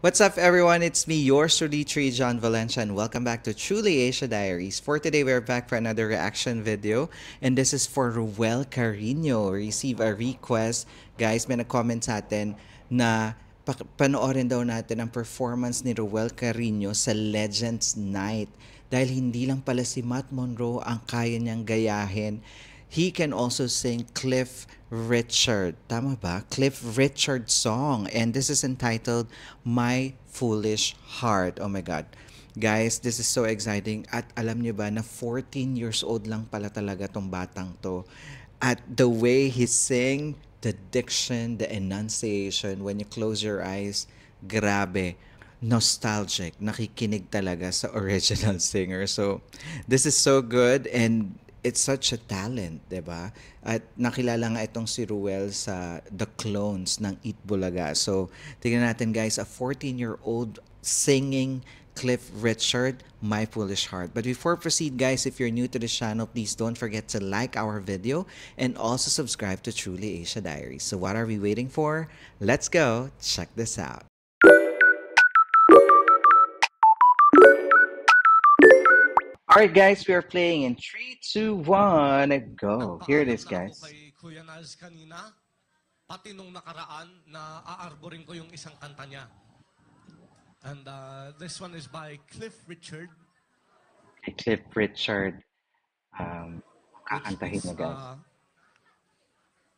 What's up, everyone? It's me, yours truly, Tree John Valencia, and welcome back to Truly Asia Diaries. For today, we're back for another reaction video, and this is for Ruel Carino. Receive a request. Guys, may nag-comment sa atin na panoorin daw natin ang performance ni Ruel Carino sa Legends Night. Dahil hindi lang pala si Matt Monroe ang kaya niyang gayahin, he can also sing Cliff Richard. Tama ba? Cliff Richard song. And this is entitled My Foolish Heart. Oh my God. Guys, this is so exciting. At alam niyo ba na 14 years old lang pala talaga tong batang to. At the way he sing, the diction, the enunciation, when you close your eyes, grabe, nostalgic, nakikinig talaga sa original singer. So, this is so good and it's such a talent, 'di ba? At nakilala nga itong si Ruel sa The Clones ng Eat Bulaga. So, tingnan natin guys, a 14-year-old singing Cliff Richard, My Foolish Heart. But before proceed guys, if you're new to this channel, please don't forget to like our video and also subscribe to Truly Asia Diaries. So what are we waiting for? Let's go check this out. Alright guys, we are playing in 3, 2, 1, go. Here it is guys. Nagpaalam na ako kay Kuya Nals kanina, pati nung nakaraan na aarborin ko yung isang kanta niya. And this one is by Cliff Richard. Cliff Richard, Which kakantahin is niya guys.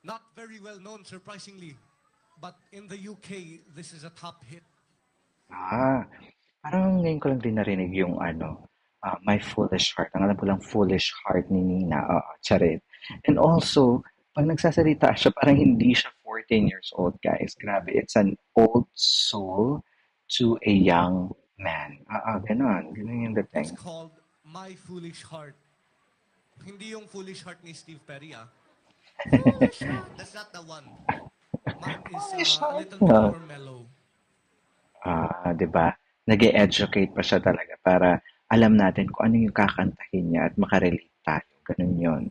not very well known, surprisingly. But in the UK, this is a top hit. Parang ngayon ko lang din narinig yung My Foolish Heart. Ang alam ko lang, Foolish Heart ni Nina. Charit. And also, pag nagsasalita siya, parang hindi siya 14 years old, guys. Grabe, it's an old soul to a young man. Ganon. Ganon yung dating. It's called My Foolish Heart. Hindi yung Foolish Heart ni Steve Perry, Foolish Heart. That's not the one. Mine is a little bit more mellow. Diba? Nag-e-educate pa siya talaga para alam natin kung ano yung kakantahin niya at makarelate tayo. Ganun yun.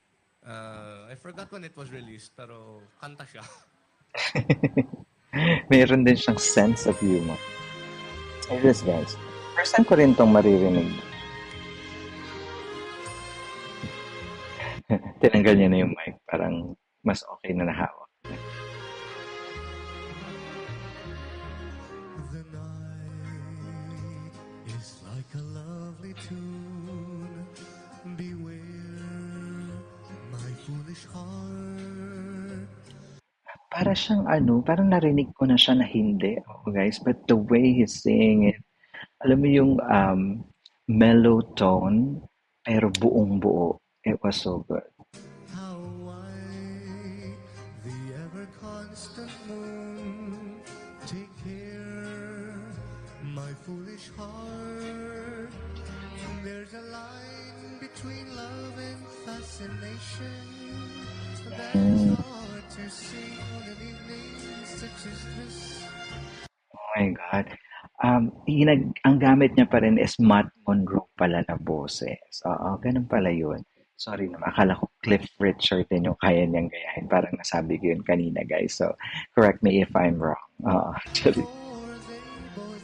I forgot when it was released, pero kanta siya. Mayroon din siyang sense of humor. Here it is, guys. First time ko rin itong maririnig. Tinanggal niya na yung mic. Parang mas okay na nahawak. The night is like a lovely tune. Beware my foolish heart. Para siyang parang narinig ko na siya na hindi. Guys, but the way he's saying it, alam mo yung mellow tone, pero buong buo. It was so good. How white the ever constant moon. Take care, my foolish heart. There's a line between love and fascination that is hard to see on an evening such as this. Oh my God. Ang gamit niya pa rin is Matt Monroe pala na boses. Oo, ganun pala yun. Sorry naman, akala ko Cliff Richard din yung kaya niyang gayahin. Parang nasabi ko yun kanina, guys. So, correct me if I'm wrong. Actually. Or they both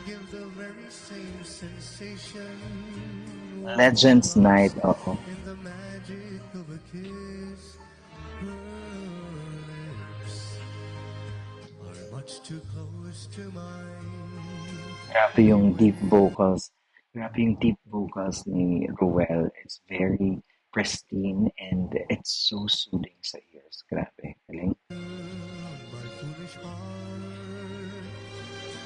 give the very same sensation. Legends Night, oo. In the magic of a kiss, her lips are much too close to mine. Grabe yung deep vocals. Grabe yung deep vocals ni Ruel. It's very pristine and it's so soothing sa ears. Grabe. Galing. My foolish heart,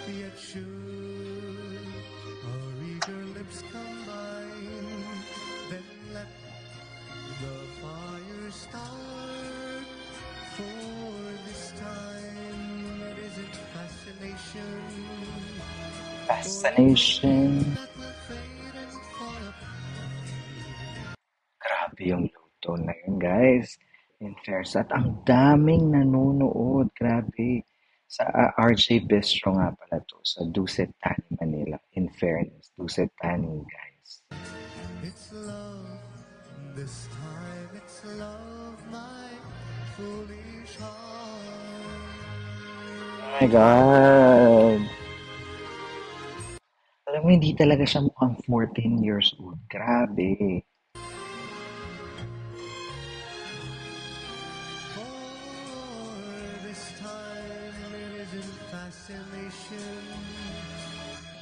yet should our eager lips combine, then let the fire start. For this time it isn't fascination. Fascination. That will fade and fall apart. Grabe yung low tone na yun, guys. In fairness. At ang daming nanonood. Grabe. Sa RJ Bistro nga pala to. Sa Duset Tani, Manila. In fairness. Duset Tani, guys. It's love, this time it's love, my foolish heart. Oh my God. Alam mo, hindi talaga siya mukhang 14 years old. Grabe. For this time it isn't fascination.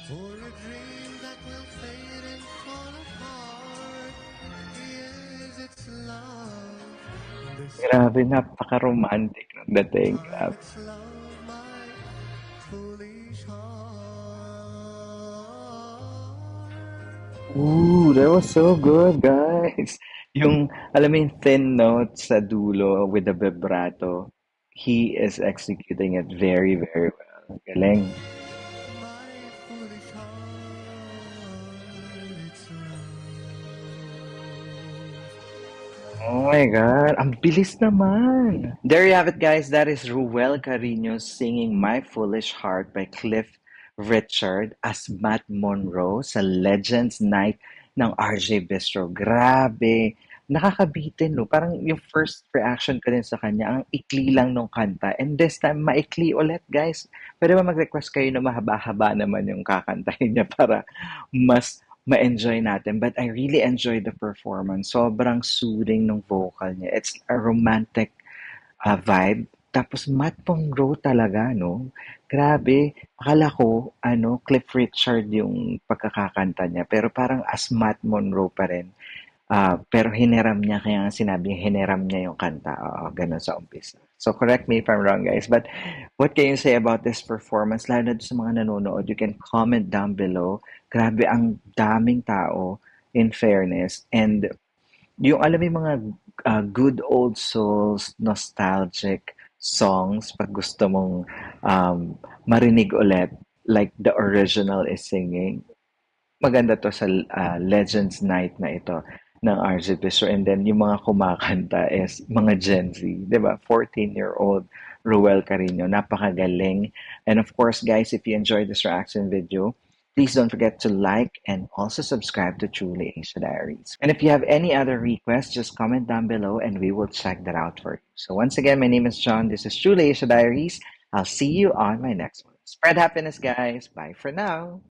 For a dream that will fade and fall apart. Yes, it's love. This Grabe, napaka-romantic ng dating. time Grabe. it's love, my foolish heart. Ooh, that was so good, guys. Yung, alam mo yung thin note sa dulo with the vibrato, he is executing it very, very well. Galing. My foolish heart, it's love. Oh my God, ang bilis naman. There you have it, guys. That is Ruel Carino singing My Foolish Heart by Cliff Richard as Matt Monroe sa Legends Night ng RJ Bistro. Grabe. Nakakabitin, no? Parang yung first reaction ko din sa kanya, ang ikli lang nung kanta. And this time, maikli ulit, guys. Pwede ba mag-request kayo na mahaba-haba naman yung kakantahin niya para mas ma-enjoy natin. But I really enjoyed the performance. Sobrang soothing ng vocal niya. It's a romantic vibe. Tapos Matt Monroe talaga, no? Grabe. Akala ko, Cliff Richard yung pagkakakanta niya. Pero parang as Matt Monroe pa rin. Pero hiniram niya, kaya nga sinabi hiniram niya yung kanta. Oo, ganun sa umpisa. So correct me if I'm wrong, guys. But what can you say about this performance? Lalo na sa mga nanonood, you can comment down below. Grabe, ang daming tao, in fairness. And yung alam mo yung mga good old souls, nostalgic songs, pag gusto mong marinig ulit, like the original is singing, maganda to sa Legends Night na ito ng RZ Bistro. And then yung mga kumakanta is mga Gen Z, di ba? 14-year-old Ruel Carino, napakagaling. And of course, guys, if you enjoyed this reaction video, please don't forget to like and also subscribe to Truly Asia Diaries. And if you have any other requests, just comment down below and we will check that out for you. So once again, my name is John. This is Truly Asia Diaries. I'll see you on my next one. Spread happiness, guys. Bye for now.